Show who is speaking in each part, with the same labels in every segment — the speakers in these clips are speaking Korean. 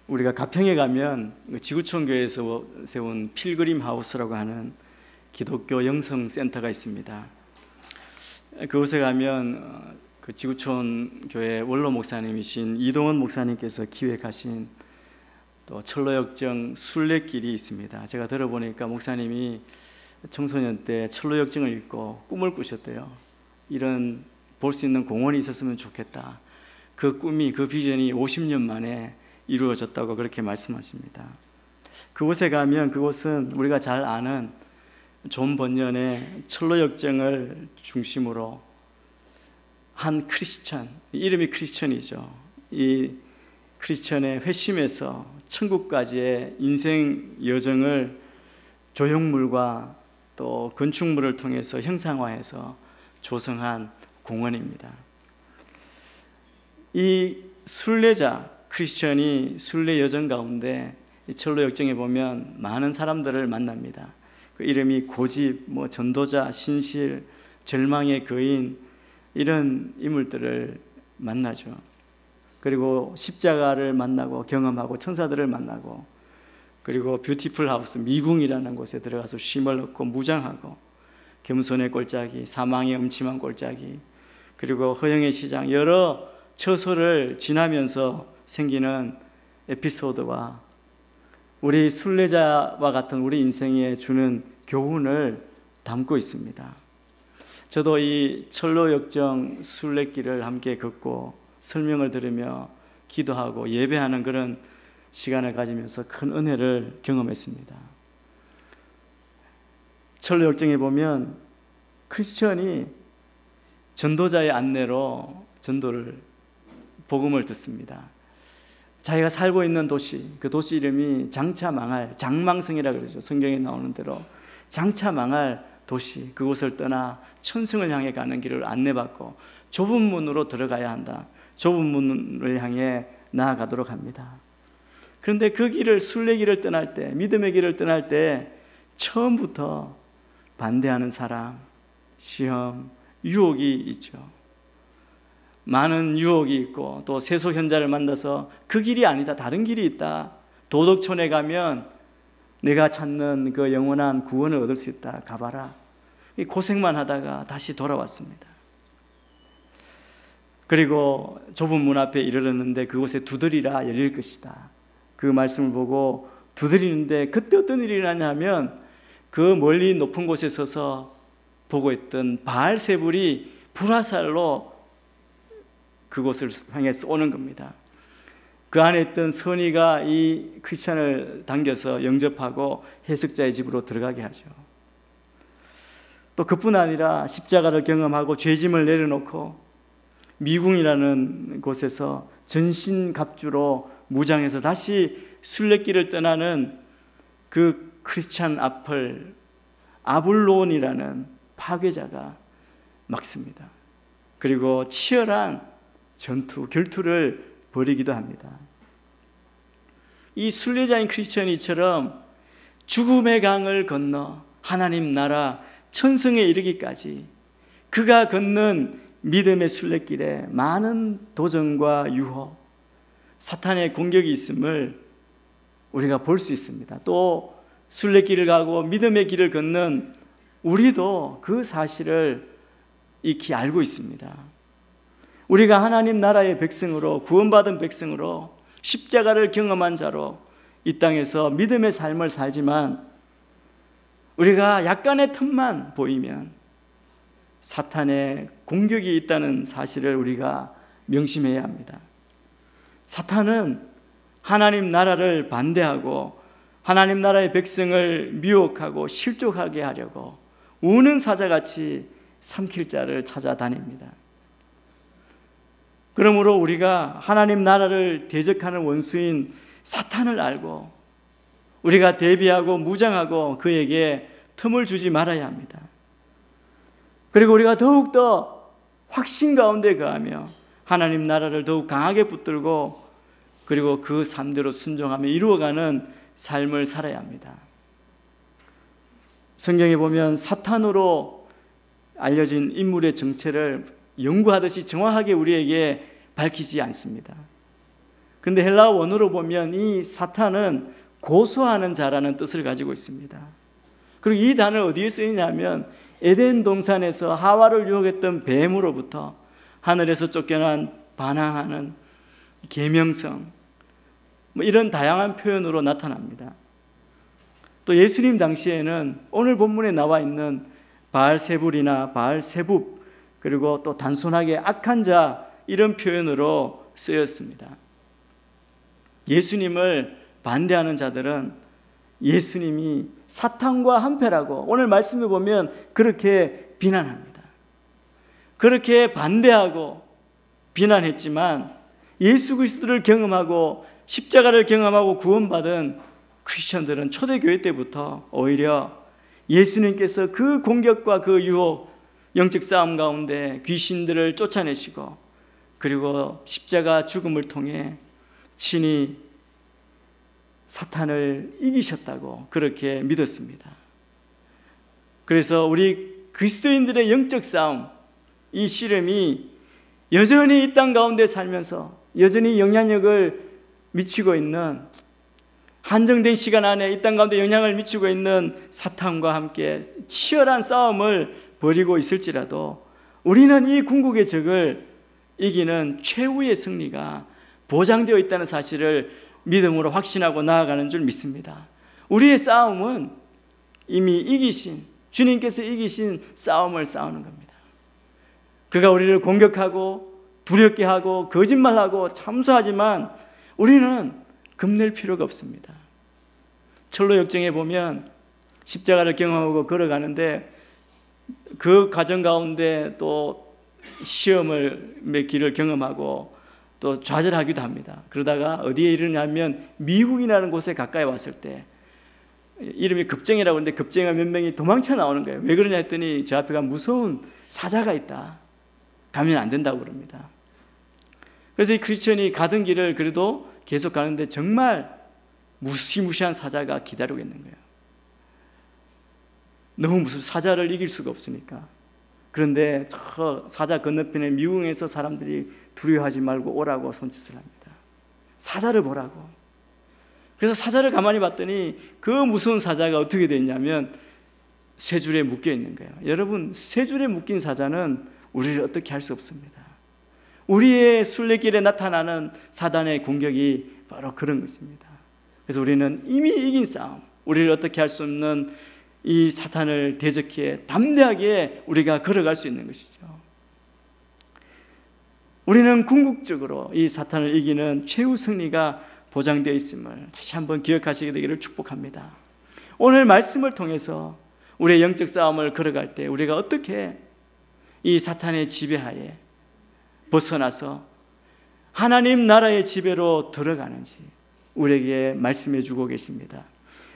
Speaker 1: 우리가 가평에 가면 지구촌 교회에서 세운 필그림 하우스라고 하는 기독교 영성 센터가 있습니다. 그곳에 가면 그 지구촌 교회 원로 목사님이신 이동원 목사님께서 기획하신 또 철로역정 순례길이 있습니다. 제가 들어보니까 목사님이 청소년 때 철로역정을 읽고 꿈을 꾸셨대요. 이런 볼 수 있는 공원이 있었으면 좋겠다. 그 꿈이, 그 비전이 50년 만에 이루어졌다고 그렇게 말씀하십니다. 그곳에 가면 그곳은 우리가 잘 아는 존 번연의 철로역정을 중심으로 한 크리스천, 이름이 크리스천이죠. 이 크리스천의 회심에서 천국까지의 인생 여정을 조형물과 또 건축물을 통해서 형상화해서 조성한 공원입니다. 이 순례자 크리스천이 순례 여정 가운데 철로역정에 보면 많은 사람들을 만납니다. 그 이름이 고집, 전도자, 신실, 절망의 거인, 이런 인물들을 만나죠. 그리고 십자가를 만나고 경험하고 천사들을 만나고, 그리고 뷰티풀 하우스 미궁이라는 곳에 들어가서 쉼을 얻고 무장하고, 겸손의 골짜기, 사망의 음침한 골짜기, 그리고 허영의 시장, 여러 처소를 지나면서 생기는 에피소드와 우리 순례자와 같은 우리 인생에 주는 교훈을 담고 있습니다. 저도 이 철로역정 순례길을 함께 걷고 설명을 들으며 기도하고 예배하는 그런 시간을 가지면서 큰 은혜를 경험했습니다. 철로역정에 보면 크리스천이 전도자의 안내로 복음을 듣습니다. 자기가 살고 있는 도시, 그 도시 이름이 장차 망할, 장망성이라고 그러죠. 성경에 나오는 대로 장차 망할 도시, 그곳을 떠나 천성을 향해 가는 길을 안내받고 좁은 문으로 들어가야 한다. 좁은 문을 향해 나아가도록 합니다. 그런데 그 길을, 순례길을 떠날 때, 믿음의 길을 떠날 때 처음부터 반대하는 사람, 시험, 유혹이 있죠. 많은 유혹이 있고, 또 세속 현자를 만나서 그 길이 아니다, 다른 길이 있다, 도덕촌에 가면 내가 찾는 그 영원한 구원을 얻을 수 있다, 가봐라. 고생만 하다가 다시 돌아왔습니다. 그리고 좁은 문 앞에 이르렀는데 그곳에 두드리라 열릴 것이다. 그 말씀을 보고 두드리는데 그때 어떤 일이 일어나냐면 그 멀리 높은 곳에 서서 보고 있던 바알세불이 불화살로 그곳을 향해서 오는 겁니다. 그 안에 있던 선의가 이 크리스찬을 당겨서 영접하고 해석자의 집으로 들어가게 하죠. 또 그뿐 아니라 십자가를 경험하고 죄짐을 내려놓고 미궁이라는 곳에서 전신갑주로 무장해서 다시 순례길을 떠나는 그 크리스찬 앞을 아블론이라는 파괴자가 막습니다. 그리고 치열한 결투를 벌이기도 합니다. 이 순례자인 크리스천이처럼 죽음의 강을 건너 하나님 나라 천성에 이르기까지 그가 걷는 믿음의 순례길에 많은 도전과 유혹, 사탄의 공격이 있음을 우리가 볼 수 있습니다. 또 순례길을 가고 믿음의 길을 걷는 우리도 그 사실을 익히 알고 있습니다. 우리가 하나님 나라의 백성으로, 구원받은 백성으로, 십자가를 경험한 자로 이 땅에서 믿음의 삶을 살지만 우리가 약간의 틈만 보이면 사탄의 공격이 있다는 사실을 우리가 명심해야 합니다. 사탄은 하나님 나라를 반대하고 하나님 나라의 백성을 미혹하고 실족하게 하려고 우는 사자같이 삼킬 자를 찾아다닙니다. 그러므로 우리가 하나님 나라를 대적하는 원수인 사탄을 알고 우리가 대비하고 무장하고 그에게 틈을 주지 말아야 합니다. 그리고 우리가 더욱더 확신 가운데 거하며 하나님 나라를 더욱 강하게 붙들고 그리고 그 삶대로 순종하며 이루어가는 삶을 살아야 합니다. 성경에 보면 사탄으로 알려진 인물의 정체를 연구하듯이 정확하게 우리에게 밝히지 않습니다. 그런데 헬라어 원어로 보면 이 사탄은 고소하는 자라는 뜻을 가지고 있습니다. 그리고 이 단어는 어디에 쓰이냐면 에덴 동산에서 하와를 유혹했던 뱀으로부터 하늘에서 쫓겨난 반항하는 계명성, 이런 다양한 표현으로 나타납니다. 또 예수님 당시에는 오늘 본문에 나와 있는 바알세불이나 바알세붑, 그리고 또 단순하게 악한 자, 이런 표현으로 쓰였습니다. 예수님을 반대하는 자들은 예수님이 사탄과 한패라고 오늘 말씀에 보면 그렇게 비난합니다. 그렇게 반대하고 비난했지만 예수 그리스도를 경험하고 십자가를 경험하고 구원받은 크리스천들은 초대교회 때부터 오히려 예수님께서 그 공격과 그 유혹, 영적 싸움 가운데 귀신들을 쫓아내시고 그리고 십자가 죽음을 통해 친히 사탄을 이기셨다고 그렇게 믿었습니다. 그래서 우리 그리스도인들의 영적 싸움, 이 씨름이 여전히 이 땅 가운데 살면서 여전히 영향력을 미치고 있는, 한정된 시간 안에 이 땅 가운데 영향을 미치고 있는 사탄과 함께 치열한 싸움을 벌이고 있을지라도 우리는 이 궁극의 적을 이기는 최후의 승리가 보장되어 있다는 사실을 믿음으로 확신하고 나아가는 줄 믿습니다. 우리의 싸움은 이미 이기신, 주님께서 이기신 싸움을 싸우는 겁니다. 그가 우리를 공격하고 두렵게 하고 거짓말하고 참소하지만 우리는 겁낼 필요가 없습니다. 철로 역정에 보면 십자가를 경험하고 걸어가는데 그 과정 가운데 또 시험을 몇 길을 경험하고 또 좌절하기도 합니다. 그러다가 어디에 이르냐면 미국이라는 곳에 가까이 왔을 때, 이름이 급정이라고 하는데 급정이가 몇 명이 도망쳐 나오는 거예요. 왜 그러냐 했더니 저 앞에 무서운 사자가 있다, 가면 안 된다고 그럽니다. 그래서 이 크리스천이 가던 길을 그래도 계속 가는데 정말 무시무시한 사자가 기다리고 있는 거예요. 너무 무슨 사자를 이길 수가 없으니까. 그런데 저 사자 건너편에 미궁에서 사람들이 두려워하지 말고 오라고 손짓을 합니다. 사자를 보라고. 그래서 사자를 가만히 봤더니 그 무서운 사자가 어떻게 됐냐면 쇠줄에 묶여 있는 거예요. 여러분, 쇠줄에 묶인 사자는 우리를 어떻게 할 수 없습니다. 우리의 순례길에 나타나는 사단의 공격이 바로 그런 것입니다. 그래서 우리는 이미 이긴 싸움, 우리를 어떻게 할 수 없는 이 사탄을 대적해 담대하게 우리가 걸어갈 수 있는 것이죠. 우리는 궁극적으로 이 사탄을 이기는 최후 승리가 보장되어 있음을 다시 한번 기억하시게 되기를 축복합니다. 오늘 말씀을 통해서 우리의 영적 싸움을 걸어갈 때 우리가 어떻게 이 사탄의 지배하에 벗어나서 하나님 나라의 지배로 들어가는지 우리에게 말씀해 주고 계십니다.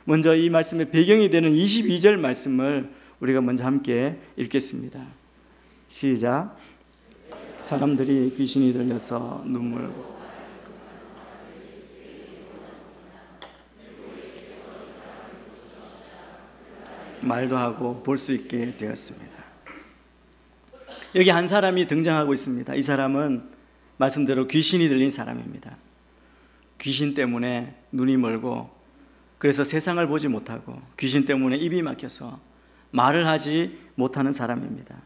Speaker 1: 먼저 이 말씀의 배경이 되는 22절 말씀을 우리가 먼저 함께 읽겠습니다. 시작. 사람들이 귀신이 들려서 눈물 말도 하고 볼 수 있게 되었습니다. 여기 한 사람이 등장하고 있습니다. 이 사람은 말씀대로 귀신이 들린 사람입니다. 귀신 때문에 눈이 멀고 그래서 세상을 보지 못하고 귀신 때문에 입이 막혀서 말을 하지 못하는 사람입니다.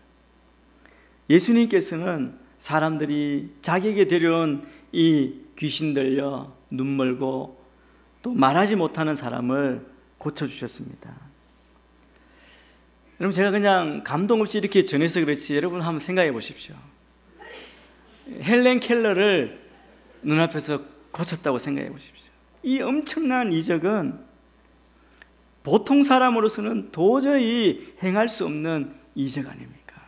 Speaker 1: 예수님께서는 사람들이 자기에게 데려온 이 귀신 들려 눈 멀고 또 말하지 못하는 사람을 고쳐주셨습니다. 여러분, 제가 그냥 감동 없이 이렇게 전해서 그렇지 여러분 한번 생각해 보십시오. 헬렌 켈러를 눈앞에서 고쳤다고 생각해 보십시오. 이 엄청난 이적은 보통 사람으로서는 도저히 행할 수 없는 이적 아닙니까?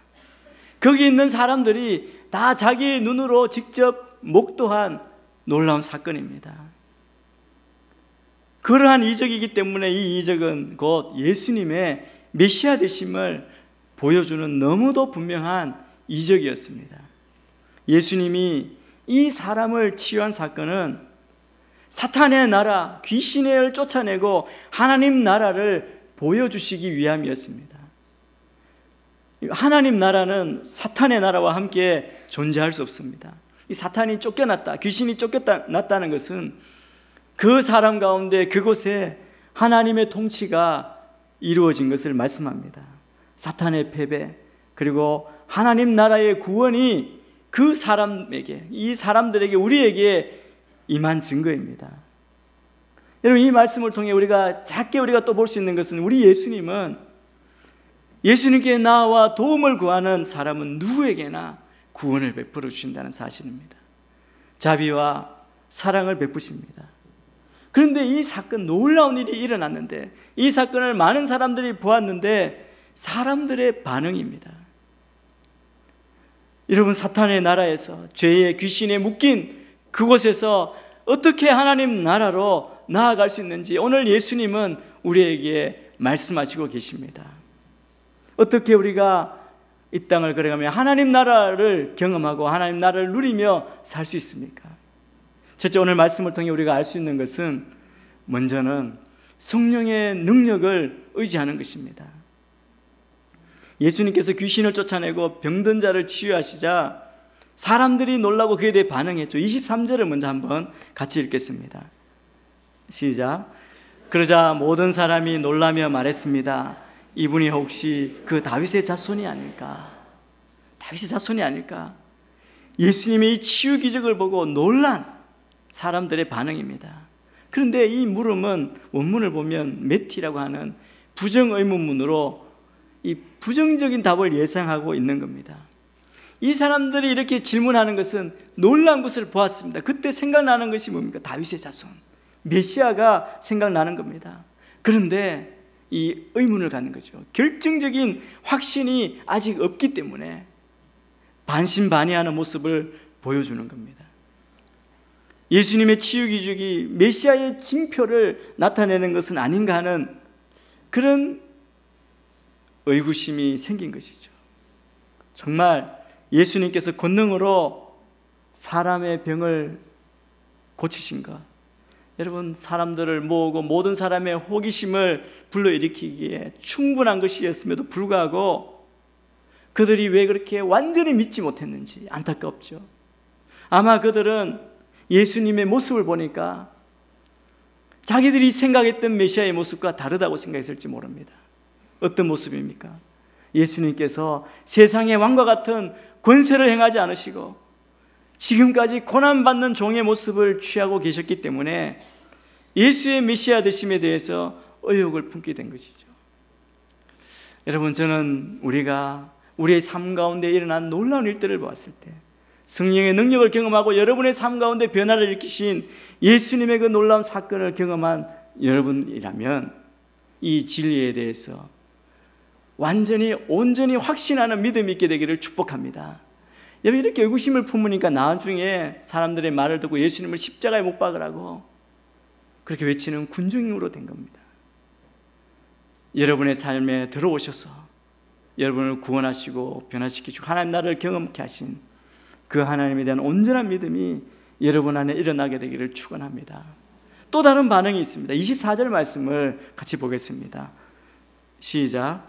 Speaker 1: 거기 있는 사람들이 다 자기의 눈으로 직접 목도한 놀라운 사건입니다. 그러한 이적이기 때문에 이 이적은 곧 예수님의 메시아 되심을 보여주는 너무도 분명한 이적이었습니다. 예수님이 이 사람을 치유한 사건은 사탄의 나라, 귀신을 쫓아내고 하나님 나라를 보여주시기 위함이었습니다. 하나님 나라는 사탄의 나라와 함께 존재할 수 없습니다. 이 사탄이 쫓겨났다, 귀신이 쫓겨났다는 것은 그 사람 가운데 그곳에 하나님의 통치가 이루어진 것을 말씀합니다. 사탄의 패배, 그리고 하나님 나라의 구원이 그 사람에게, 이 사람들에게, 우리에게 임한 증거입니다. 여러분, 이 말씀을 통해 작게 우리가 또 볼 수 있는 것은, 우리 예수님께 나와 도움을 구하는 사람은 누구에게나 구원을 베풀어 주신다는 사실입니다. 자비와 사랑을 베푸십니다. 그런데 이 사건, 놀라운 일이 일어났는데, 이 사건을 많은 사람들이 보았는데 사람들의 반응입니다. 여러분, 사탄의 나라에서, 죄의 귀신에 묶인 그곳에서 어떻게 하나님 나라로 나아갈 수 있는지 오늘 예수님은 우리에게 말씀하시고 계십니다. 어떻게 우리가 이 땅을 걸어가며 하나님 나라를 경험하고 하나님 나라를 누리며 살 수 있습니까? 첫째, 오늘 말씀을 통해 우리가 알 수 있는 것은, 먼저는 성령의 능력을 의지하는 것입니다. 예수님께서 귀신을 쫓아내고 병든 자를 치유하시자 사람들이 놀라고 그에 대해 반응했죠. 23절을 먼저 한번 같이 읽겠습니다. 시작. 그러자 모든 사람이 놀라며 말했습니다. 이분이 혹시 그 다윗의 자손이 아닐까? 다윗의 자손이 아닐까? 예수님의 이 치유 기적을 보고 놀란 사람들의 반응입니다. 그런데 이 물음은 원문을 보면 메티라고 하는 부정의문문으로 이 부정적인 답을 예상하고 있는 겁니다. 이 사람들이 이렇게 질문하는 것은 놀란 것을 보았습니다. 그때 생각나는 것이 뭡니까? 다윗의 자손, 메시아가 생각나는 겁니다. 그런데 이 의문을 갖는 거죠. 결정적인 확신이 아직 없기 때문에 반신반의하는 모습을 보여주는 겁니다. 예수님의 치유 기적이 메시아의 징표를 나타내는 것은 아닌가 하는 그런 의구심이 생긴 것이죠. 정말 예수님께서 권능으로 사람의 병을 고치신가? 여러분, 사람들을 모으고 모든 사람의 호기심을 불러일으키기에 충분한 것이었음에도 불구하고 그들이 왜 그렇게 완전히 믿지 못했는지 안타깝죠. 아마 그들은 예수님의 모습을 보니까 자기들이 생각했던 메시아의 모습과 다르다고 생각했을지 모릅니다. 어떤 모습입니까? 예수님께서 세상의 왕과 같은 권세를 행하지 않으시고 지금까지 고난받는 종의 모습을 취하고 계셨기 때문에 예수의 메시아 되심에 대해서 의혹을 품게 된 것이죠. 여러분, 저는 우리의 삶 가운데 일어난 놀라운 일들을 보았을 때, 성령의 능력을 경험하고 여러분의 삶 가운데 변화를 일으키신 예수님의 그 놀라운 사건을 경험한 여러분이라면 이 진리에 대해서 온전히 확신하는 믿음이 있게 되기를 축복합니다. 여러분, 이렇게 의구심을 품으니까 나중에 사람들의 말을 듣고 예수님을 십자가에 못 박으라고 그렇게 외치는 군중으로 된 겁니다. 여러분의 삶에 들어오셔서 여러분을 구원하시고 변화시키시고 하나님 나라를 경험케 하신 그 하나님에 대한 온전한 믿음이 여러분 안에 일어나게 되기를 축원합니다. 또 다른 반응이 있습니다. 24절 말씀을 같이 보겠습니다. 시작.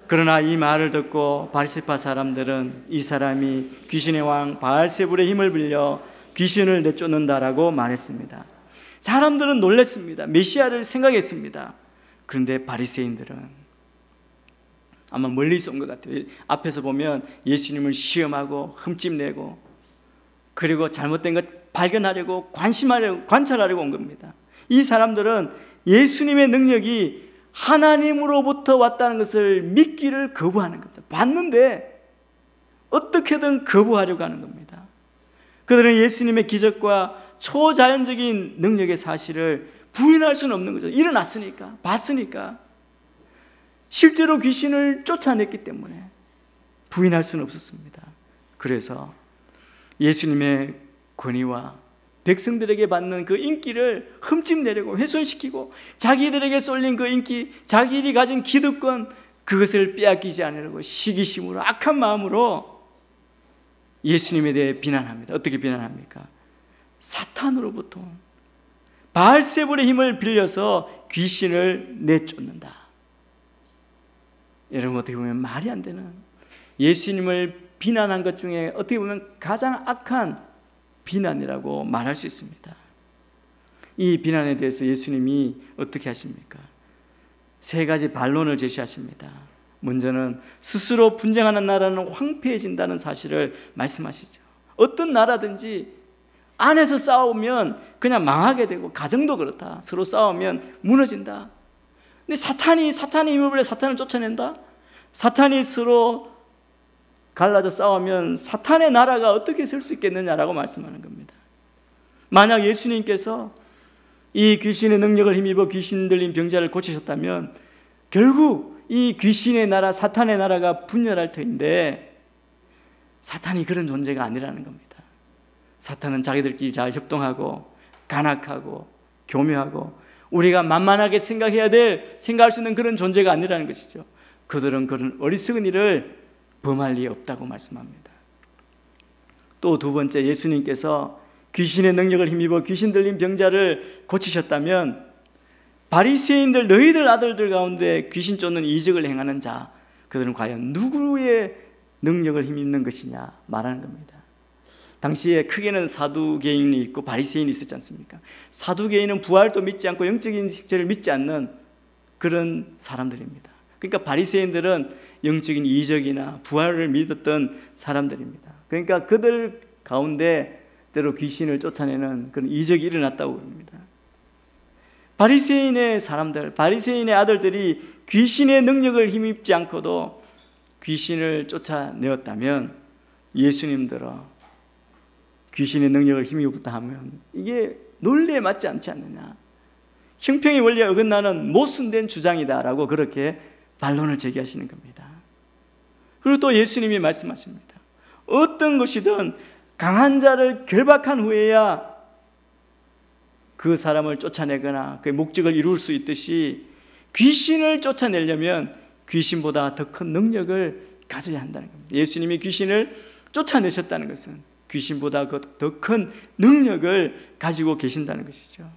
Speaker 1: 그러나 이 말을 듣고 바리새파 사람들은 이 사람이 귀신의 왕 바알세불의 힘을 빌려 귀신을 내쫓는다라고 말했습니다. 사람들은 놀랐습니다. 메시아를 생각했습니다. 그런데 바리새인들은 아마 멀리서 온 것 같아요. 앞에서 보면 예수님을 시험하고 흠집내고 그리고 잘못된 것 발견하려고 관찰하려고 온 겁니다. 이 사람들은 예수님의 능력이 하나님으로부터 왔다는 것을 믿기를 거부하는 겁니다. 봤는데 어떻게든 거부하려고 하는 겁니다. 그들은 예수님의 기적과 초자연적인 능력의 사실을 부인할 수는 없는 거죠. 일어났으니까, 봤으니까. 실제로 귀신을 쫓아냈기 때문에 부인할 수는 없었습니다. 그래서 예수님의 권위와 백성들에게 받는 그 인기를 흠집내려고 훼손시키고 자기들에게 쏠린 그 인기, 자기들이 가진 기득권, 그것을 빼앗기지 않으려고 시기심으로 악한 마음으로 예수님에 대해 비난합니다. 어떻게 비난합니까? 사탄으로부터 바알세불의 힘을 빌려서 귀신을 내쫓는다. 여러분, 어떻게 보면 말이 안 되는, 예수님을 비난한 것 중에 어떻게 보면 가장 악한 비난이라고 말할 수 있습니다. 이 비난에 대해서 예수님이 어떻게 하십니까? 세 가지 반론을 제시하십니다. 먼저는 스스로 분쟁하는 나라는 황폐해진다는 사실을 말씀하시죠. 어떤 나라든지 안에서 싸우면 그냥 망하게 되고, 가정도 그렇다. 서로 싸우면 무너진다. 근데 사탄이 힘을 빌려 사탄을 쫓아낸다? 사탄이 서로 갈라져 싸우면 사탄의 나라가 어떻게 설 수 있겠느냐라고 말씀하는 겁니다. 만약 예수님께서 이 귀신의 능력을 힘입어 귀신 들린 병자를 고치셨다면 결국 이 귀신의 나라, 사탄의 나라가 분열할 터인데, 사탄이 그런 존재가 아니라는 겁니다. 사탄은 자기들끼리 잘 협동하고 간악하고 교묘하고 우리가 만만하게 생각할 수 있는 그런 존재가 아니라는 것이죠. 그들은 그런 어리석은 일을 범할 리 없다고 말씀합니다. 또 두 번째, 예수님께서 귀신의 능력을 힘입어 귀신 들린 병자를 고치셨다면 바리새인들, 너희들 아들들 가운데 귀신 쫓는 이적을 행하는 자, 그들은 과연 누구의 능력을 힘입는 것이냐 말하는 겁니다. 당시에 크게는 사두개인이 있고 바리새인이 있었지 않습니까? 사두개인은 부활도 믿지 않고 영적인 실체를 믿지 않는 그런 사람들입니다. 그러니까 바리새인들은 영적인 이적이나 부활을 믿었던 사람들입니다. 그러니까 그들 가운데 때로 귀신을 쫓아내는 그런 이적이 일어났다고 합니다. 바리새인의 사람들, 바리새인의 아들들이 귀신의 능력을 힘입지 않고도 귀신을 쫓아내었다면 예수님들은 귀신의 능력을 힘입었다 하면 이게 논리에 맞지 않지 않느냐, 형평의 원리에 어긋나는 모순된 주장이다라고 그렇게 반론을 제기하시는 겁니다. 그리고 또 예수님이 말씀하십니다. 어떤 것이든 강한 자를 결박한 후에야 그 사람을 쫓아내거나 그의 목적을 이룰 수 있듯이 귀신을 쫓아내려면 귀신보다 더 큰 능력을 가져야 한다는 겁니다. 예수님이 귀신을 쫓아내셨다는 것은 귀신보다 더 큰 능력을 가지고 계신다는 것이죠.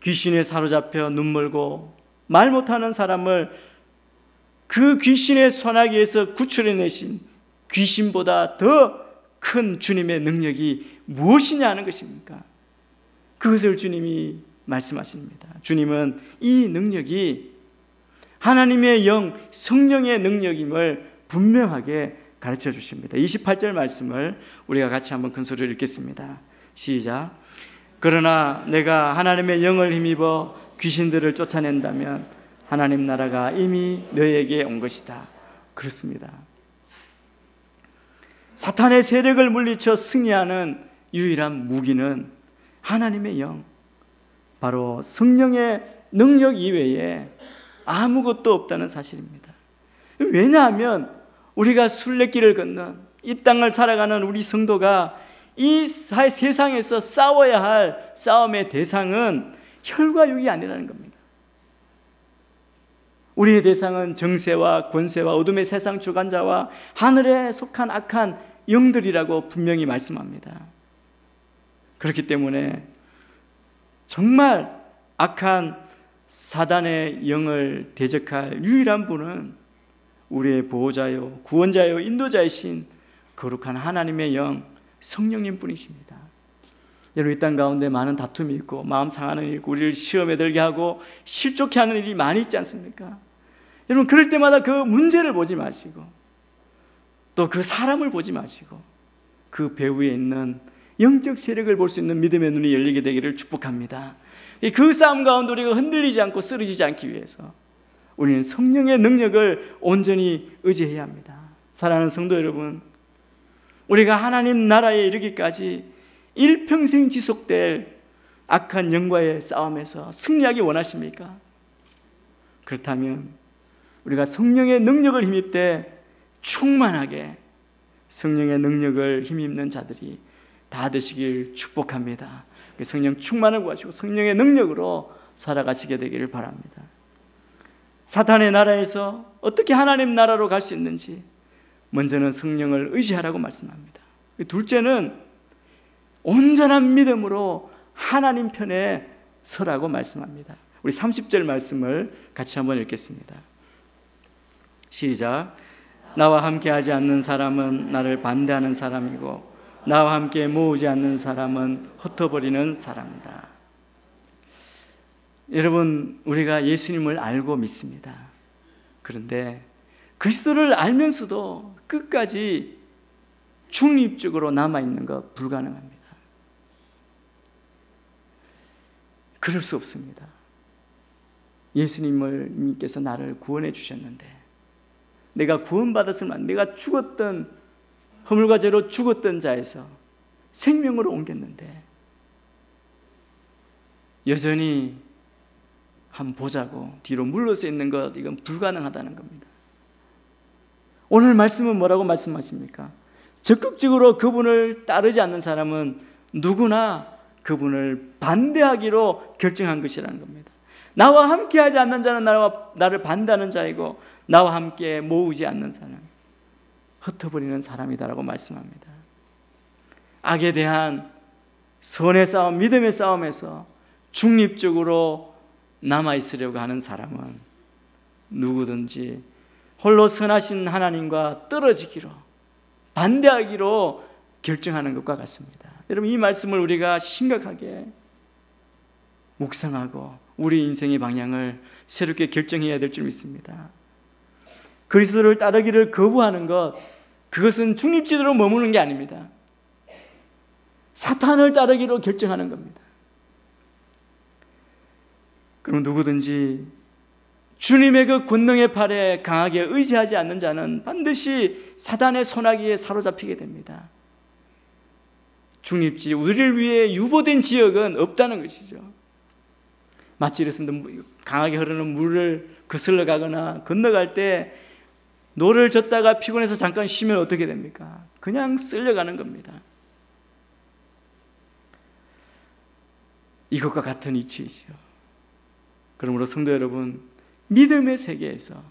Speaker 1: 귀신에 사로잡혀 눈멀고 말 못하는 사람을 그 귀신의 소나기에서 구출해내신 귀신보다 더 큰 주님의 능력이 무엇이냐 하는 것입니까? 그것을 주님이 말씀하십니다. 주님은 이 능력이 하나님의 영, 성령의 능력임을 분명하게 가르쳐 주십니다. 28절 말씀을 우리가 같이 한번 큰 소리로 읽겠습니다. 시작. 그러나 내가 하나님의 영을 힘입어 귀신들을 쫓아낸다면 하나님 나라가 이미 너에게 온 것이다. 그렇습니다. 사탄의 세력을 물리쳐 승리하는 유일한 무기는 하나님의 영, 바로 성령의 능력 이외에 아무것도 없다는 사실입니다. 왜냐하면 우리가 순례길을 걷는 이 땅을 살아가는 우리 성도가 이 세상에서 싸워야 할 싸움의 대상은 혈과 육이 아니라는 겁니다. 우리의 대상은 정세와 권세와 어둠의 세상 주관자와 하늘에 속한 악한 영들이라고 분명히 말씀합니다. 그렇기 때문에 정말 악한 사단의 영을 대적할 유일한 분은 우리의 보호자요, 구원자요, 인도자이신 거룩한 하나님의 영, 성령님 뿐이십니다. 여러분, 이 땅 가운데 많은 다툼이 있고 마음 상하는 일이 있고 우리를 시험에 들게 하고 실족해 하는 일이 많이 있지 않습니까? 여러분, 그럴 때마다 그 문제를 보지 마시고 또 그 사람을 보지 마시고 그 배후에 있는 영적 세력을 볼 수 있는 믿음의 눈이 열리게 되기를 축복합니다. 그 싸움 가운데 우리가 흔들리지 않고 쓰러지지 않기 위해서 우리는 성령의 능력을 온전히 의지해야 합니다. 사랑하는 성도 여러분, 우리가 하나님 나라에 이르기까지 일평생 지속될 악한 영과의 싸움에서 승리하기 원하십니까? 그렇다면 우리가 성령의 능력을 힘입되 충만하게 성령의 능력을 힘입는 자들이 다 되시길 축복합니다. 성령 충만을 구하시고 성령의 능력으로 살아가시게 되기를 바랍니다. 사탄의 나라에서 어떻게 하나님 나라로 갈 수 있는지 먼저는 성령을 의지하라고 말씀합니다. 둘째는 온전한 믿음으로 하나님 편에 서라고 말씀합니다. 우리 30절 말씀을 같이 한번 읽겠습니다. 시작. 나와 함께하지 않는 사람은 나를 반대하는 사람이고 나와 함께 모으지 않는 사람은 흩어버리는 사람이다. 여러분, 우리가 예수님을 알고 믿습니다. 그런데 그리스도를 알면서도 끝까지 중립적으로 남아있는 것 불가능합니다. 그럴 수 없습니다. 예수님께서 나를 구원해 주셨는데, 내가 구원받았으면 내가 죽었던, 허물과 죄로 죽었던 자에서 생명으로 옮겼는데 여전히 한번 보자고 뒤로 물러서 있는 것, 이건 불가능하다는 겁니다. 오늘 말씀은 뭐라고 말씀하십니까? 적극적으로 그분을 따르지 않는 사람은 누구나 그분을 반대하기로 결정한 것이라는 겁니다. 나와 함께하지 않는 자는 나를 반대하는 자이고, 나와 함께 모으지 않는 자는 흩어버리는 사람이다라고 말씀합니다. 악에 대한 선의 싸움, 믿음의 싸움에서 중립적으로 남아있으려고 하는 사람은 누구든지 홀로 선하신 하나님과 떨어지기로, 반대하기로 결정하는 것과 같습니다. 여러분, 이 말씀을 우리가 심각하게 묵상하고 우리 인생의 방향을 새롭게 결정해야 될 줄 믿습니다. 그리스도를 따르기를 거부하는 것, 그것은 중립지대로 머무는 게 아닙니다. 사탄을 따르기로 결정하는 겁니다. 그럼 누구든지 주님의 그 권능의 팔에 강하게 의지하지 않는 자는 반드시 사단의 소나기에 사로잡히게 됩니다. 중립지, 우리를 위해 유보된 지역은 없다는 것이죠. 마치 이렇습니다. 강하게 흐르는 물을 거슬러 가거나 건너갈 때 노를 젓다가 피곤해서 잠깐 쉬면 어떻게 됩니까? 그냥 쓸려가는 겁니다. 이것과 같은 이치이죠. 그러므로 성도 여러분, 믿음의 세계에서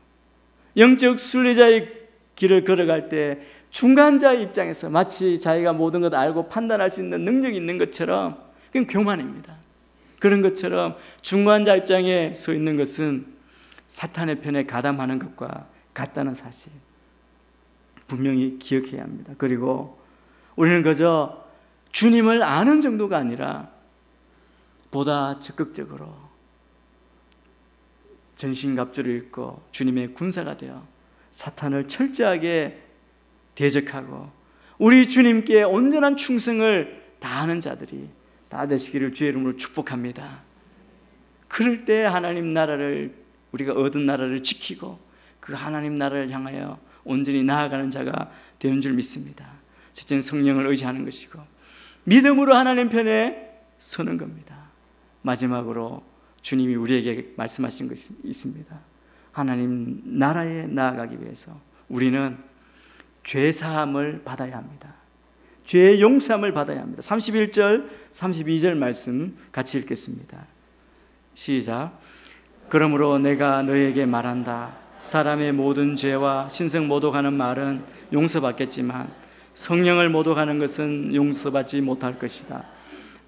Speaker 1: 영적 순례자의 길을 걸어갈 때 중간자의 입장에서 마치 자기가 모든 것 알고 판단할 수 있는 능력이 있는 것처럼, 그건 교만입니다. 그런 것처럼 중간자 입장에 서 있는 것은 사탄의 편에 가담하는 것과 같다는 사실 분명히 기억해야 합니다. 그리고 우리는 그저 주님을 아는 정도가 아니라 보다 적극적으로 전신갑주를 입고 주님의 군사가 되어 사탄을 철저하게 대적하고 우리 주님께 온전한 충성을 다하는 자들이 다 되시기를 주의 이름으로 축복합니다. 그럴 때 하나님 나라를, 우리가 얻은 나라를 지키고 그 하나님 나라를 향하여 온전히 나아가는 자가 되는 줄 믿습니다. 첫째는 성령을 의지하는 것이고 믿음으로 하나님 편에 서는 겁니다. 마지막으로 주님이 우리에게 말씀하신 것이 있습니다. 하나님 나라에 나아가기 위해서 우리는 죄사함을 받아야 합니다. 죄의 용서함을 받아야 합니다. 31절, 32절 말씀 같이 읽겠습니다. 시작. 그러므로 내가 너에게 말한다. 사람의 모든 죄와 신성 모독하는 말은 용서받겠지만 성령을 모독하는 것은 용서받지 못할 것이다.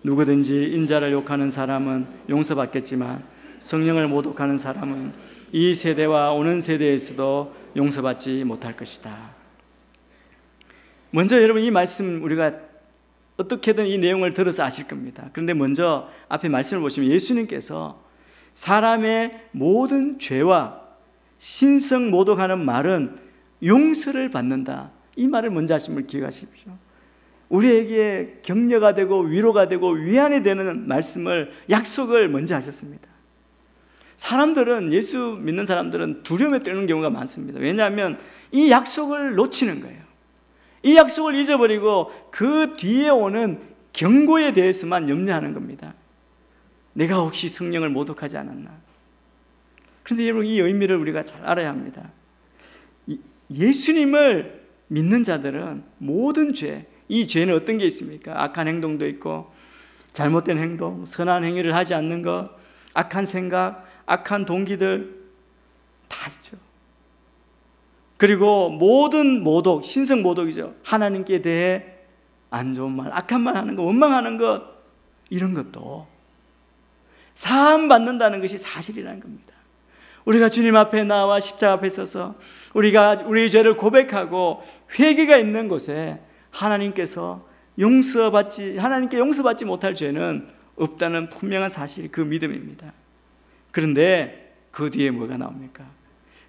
Speaker 1: 누구든지 인자를 욕하는 사람은 용서받겠지만 성령을 모독하는 사람은 이 세대와 오는 세대에서도 용서받지 못할 것이다. 먼저 여러분, 이 말씀 우리가 어떻게든 이 내용을 들어서 아실 겁니다. 그런데 먼저 앞에 말씀을 보시면 예수님께서 사람의 모든 죄와 신성 모독하는 말은 용서를 받는다, 이 말을 먼저 하신 걸 기억하십시오. 우리에게 격려가 되고 위로가 되고 위안이 되는 말씀을, 약속을 먼저 하셨습니다. 사람들은, 예수 믿는 사람들은 두려움에 떨는 경우가 많습니다. 왜냐하면 이 약속을 놓치는 거예요. 이 약속을 잊어버리고 그 뒤에 오는 경고에 대해서만 염려하는 겁니다. 내가 혹시 성령을 모독하지 않았나? 그런데 여러분, 이 의미를 우리가 잘 알아야 합니다. 예수님을 믿는 자들은 모든 죄, 이 죄는 어떤 게 있습니까? 악한 행동도 있고 잘못된 행동, 선한 행위를 하지 않는 것, 악한 생각, 악한 동기들 다 있죠. 그리고 모든 모독, 신성 모독이죠. 하나님께 대해 안 좋은 말, 악한 말 하는 것, 원망하는 것, 이런 것도 사함 받는다는 것이 사실이라는 겁니다. 우리가 주님 앞에 나와 십자가 앞에 서서 우리가 우리의 죄를 고백하고 회개가 있는 곳에 하나님께서 하나님께 용서받지 못할 죄는 없다는 분명한 사실, 그 믿음입니다. 그런데 그 뒤에 뭐가 나옵니까?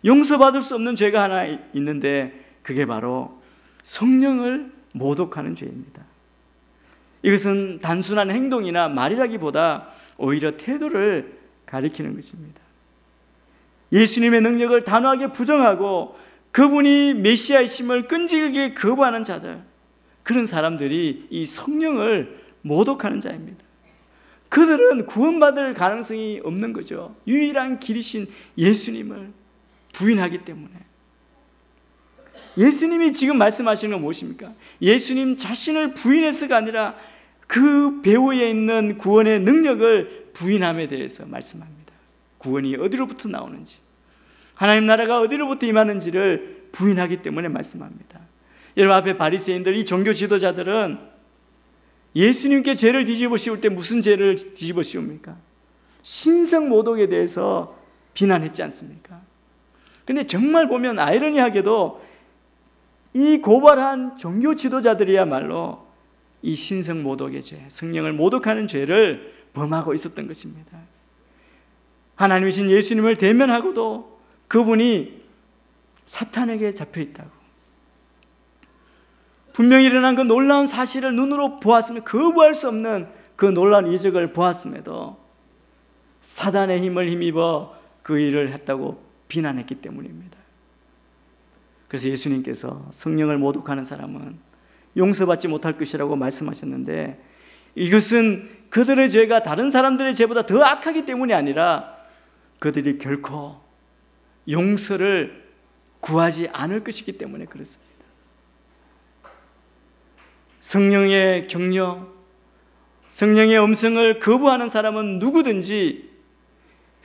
Speaker 1: 용서받을 수 없는 죄가 하나 있는데 그게 바로 성령을 모독하는 죄입니다. 이것은 단순한 행동이나 말이라기보다 오히려 태도를 가리키는 것입니다. 예수님의 능력을 단호하게 부정하고 그분이 메시아이심을 끈질기게 거부하는 자들, 그런 사람들이 이 성령을 모독하는 자입니다. 그들은 구원받을 가능성이 없는 거죠. 유일한 길이신 예수님을 부인하기 때문에. 예수님이 지금 말씀하시는 건 무엇입니까? 예수님 자신을 부인해서가 아니라 그 배후에 있는 구원의 능력을 부인함에 대해서 말씀합니다. 구원이 어디로부터 나오는지, 하나님 나라가 어디로부터 임하는지를 부인하기 때문에 말씀합니다. 여러분 앞에 바리새인들, 이 종교 지도자들은 예수님께 죄를 뒤집어 씌울 때 무슨 죄를 뒤집어 씌웁니까? 신성 모독에 대해서 비난했지 않습니까? 그런데 정말 보면 아이러니하게도 이 고발한 종교 지도자들이야말로 이 신성 모독의 죄, 성령을 모독하는 죄를 범하고 있었던 것입니다. 하나님이신 예수님을 대면하고도 그분이 사탄에게 잡혀 있다고, 분명히 일어난 그 놀라운 사실을 눈으로 보았으면 거부할 수 없는 그 놀라운 이적을 보았음에도 사단의 힘을 힘입어 그 일을 했다고 비난했기 때문입니다. 그래서 예수님께서 성령을 모독하는 사람은 용서받지 못할 것이라고 말씀하셨는데, 이것은 그들의 죄가 다른 사람들의 죄보다 더 악하기 때문이 아니라 그들이 결코 용서를 구하지 않을 것이기 때문에 그렇습니다. 성령의 격려, 성령의 음성을 거부하는 사람은 누구든지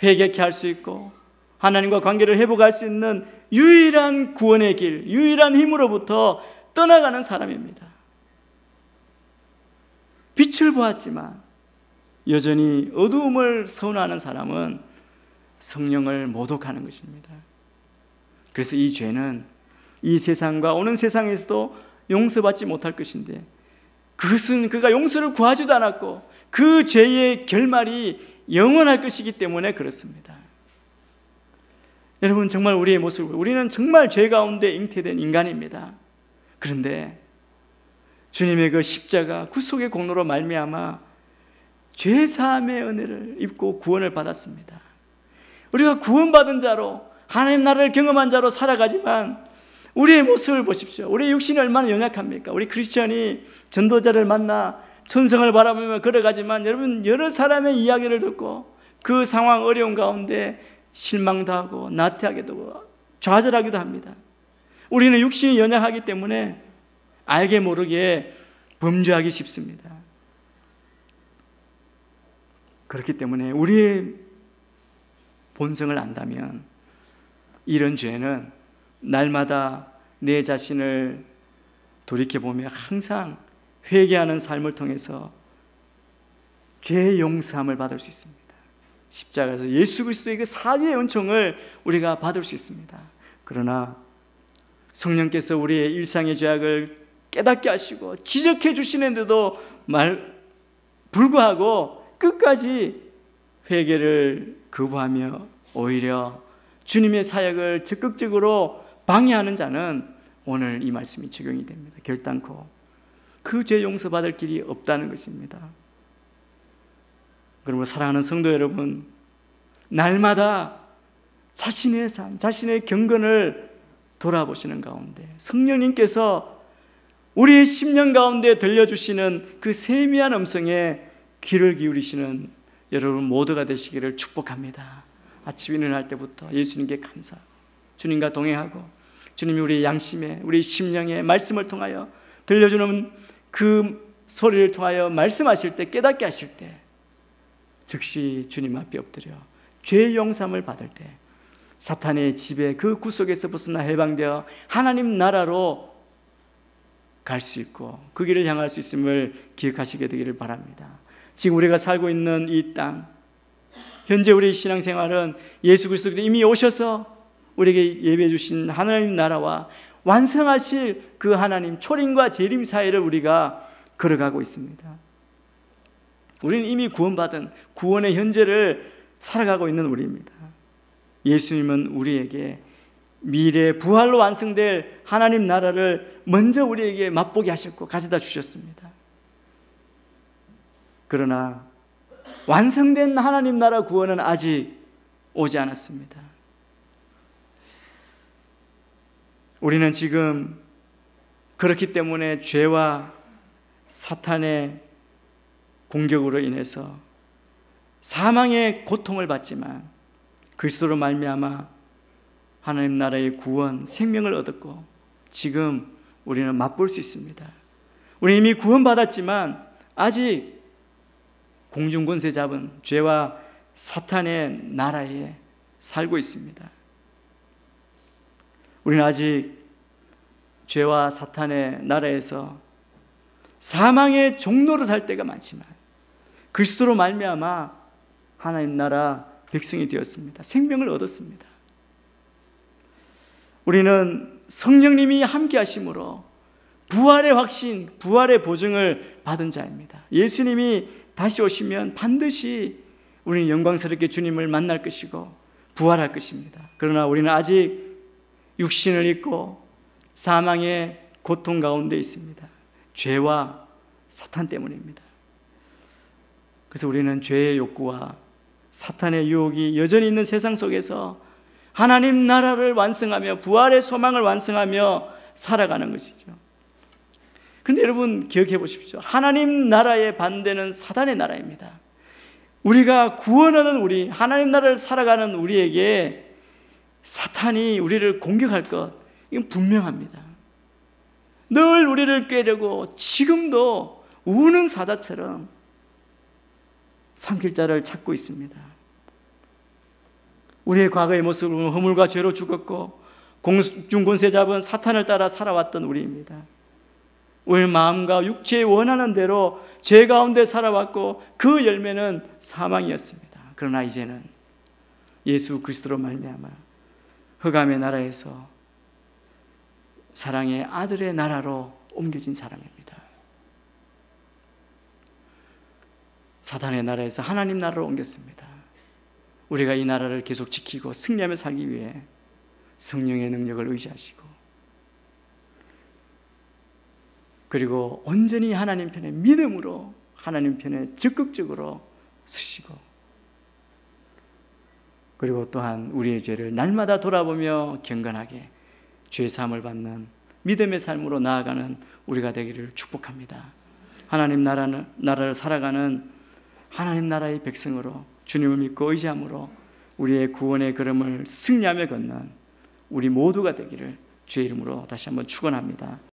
Speaker 1: 회개케 할 수 있고 하나님과 관계를 회복할 수 있는 유일한 구원의 길, 유일한 힘으로부터 떠나가는 사람입니다. 빛을 보았지만 여전히 어두움을 선호하는 사람은 성령을 모독하는 것입니다. 그래서 이 죄는 이 세상과 오는 세상에서도 용서받지 못할 것인데, 그것은 그가 용서를 구하지도 않았고 그 죄의 결말이 영원할 것이기 때문에 그렇습니다. 여러분, 정말 우리의 모습을, 우리는 정말 죄 가운데 잉태된 인간입니다. 그런데 주님의 그 십자가 구속의 공로로 말미암아 죄 사함의 은혜를 입고 구원을 받았습니다. 우리가 구원받은 자로, 하나님 나라를 경험한 자로 살아가지만 우리의 모습을 보십시오. 우리의 육신이 얼마나 연약합니까? 우리 크리스천이 전도자를 만나 천성을 바라보며 걸어가지만 여러분, 여러 사람의 이야기를 듣고 그 상황 어려운 가운데 실망도 하고 나태하기도 하고 좌절하기도 합니다. 우리는 육신이 연약하기 때문에 알게 모르게 범죄하기 쉽습니다. 그렇기 때문에 우리의 본성을 안다면 이런 죄는 날마다 내 자신을 돌이켜보며 항상 회개하는 삶을 통해서 죄의 용서함을 받을 수 있습니다. 십자가에서 예수 그리스도의 그 사죄의 은총을 우리가 받을 수 있습니다. 그러나 성령께서 우리의 일상의 죄악을 깨닫게 하시고 지적해 주시는데도 불구하고 끝까지 회개를 거부하며 오히려 주님의 사역을 적극적으로 방해하는 자는 오늘 이 말씀이 적용이 됩니다. 결단코 그 죄 용서받을 길이 없다는 것입니다. 그러므로 사랑하는 성도 여러분, 날마다 자신의 삶, 자신의 경건을 돌아보시는 가운데 성령님께서 우리의 심령 가운데 들려주시는 그 세미한 음성에 귀를 기울이시는 여러분 모두가 되시기를 축복합니다. 아침 일어날 때부터 예수님께 감사하고 주님과 동행하고 주님이 우리 양심에, 우리 심령에 말씀을 통하여 들려주는 그 소리를 통하여 말씀하실 때, 깨닫게 하실 때 즉시 주님 앞에 엎드려 죄의 용서함을 받을 때 사탄의 지배, 그 구속에서 벗어나 해방되어 하나님 나라로 갈 수 있고 그 길을 향할 수 있음을 기억하시게 되기를 바랍니다. 지금 우리가 살고 있는 이 땅, 현재 우리의 신앙생활은 예수 그리스도께서 이미 오셔서 우리에게 예배해 주신 하나님 나라와 완성하실 그 하나님 초림과 재림 사이를 우리가 걸어가고 있습니다. 우리는 이미 구원받은 구원의 현재를 살아가고 있는 우리입니다. 예수님은 우리에게 미래 부활로 완성될 하나님 나라를 먼저 우리에게 맛보게 하셨고 가져다 주셨습니다. 그러나 완성된 하나님 나라 구원은 아직 오지 않았습니다. 우리는 지금 그렇기 때문에 죄와 사탄의 공격으로 인해서 사망의 고통을 받지만 그리스도로 말미암아 하나님 나라의 구원, 생명을 얻었고 지금 우리는 맛볼 수 있습니다. 우리 이미 구원받았지만 아직 공중권세 잡은 죄와 사탄의 나라에 살고 있습니다. 우리는 아직 죄와 사탄의 나라에서 사망의 종로를 할 때가 많지만 그리스도로 말미암아 하나님 나라 백성이 되었습니다. 생명을 얻었습니다. 우리는 성령님이 함께 하심으로 부활의 확신, 부활의 보증을 받은 자입니다. 예수님이 다시 오시면 반드시 우리는 영광스럽게 주님을 만날 것이고 부활할 것입니다. 그러나 우리는 아직 육신을 입고 사망의 고통 가운데 있습니다. 죄와 사탄 때문입니다. 그래서 우리는 죄의 욕구와 사탄의 유혹이 여전히 있는 세상 속에서 하나님 나라를 완성하며 부활의 소망을 완성하며 살아가는 것이죠. 그런데 여러분 기억해 보십시오. 하나님 나라의 반대는 사단의 나라입니다. 우리가 구원 얻은 우리, 하나님 나라를 살아가는 우리에게 사탄이 우리를 공격할 것, 이건 분명합니다. 늘 우리를 꾀려고 지금도 우는 사자처럼 삼킬 자를 찾고 있습니다. 우리의 과거의 모습은 허물과 죄로 죽었고 공중권세 잡은 사탄을 따라 살아왔던 우리입니다. 우리는 마음과 육체의 원하는 대로 죄 가운데 살아왔고 그 열매는 사망이었습니다. 그러나 이제는 예수 그리스도로 말미암아 흑암의 나라에서 사랑의 아들의 나라로 옮겨진 사람입니다. 사탄의 나라에서 하나님 나라로 옮겼습니다. 우리가 이 나라를 계속 지키고 승리하며 살기 위해 성령의 능력을 의지하시고 그리고 온전히 하나님 편에 믿음으로 하나님 편에 적극적으로 서시고 그리고 또한 우리의 죄를 날마다 돌아보며 경건하게 죄사함을 받는 믿음의 삶으로 나아가는 우리가 되기를 축복합니다. 하나님 나라를 살아가는 하나님 나라의 백성으로 주님을 믿고 의지함으로 우리의 구원의 걸음을 승리하며 걷는 우리 모두가 되기를 주의 이름으로 다시 한번 축원합니다.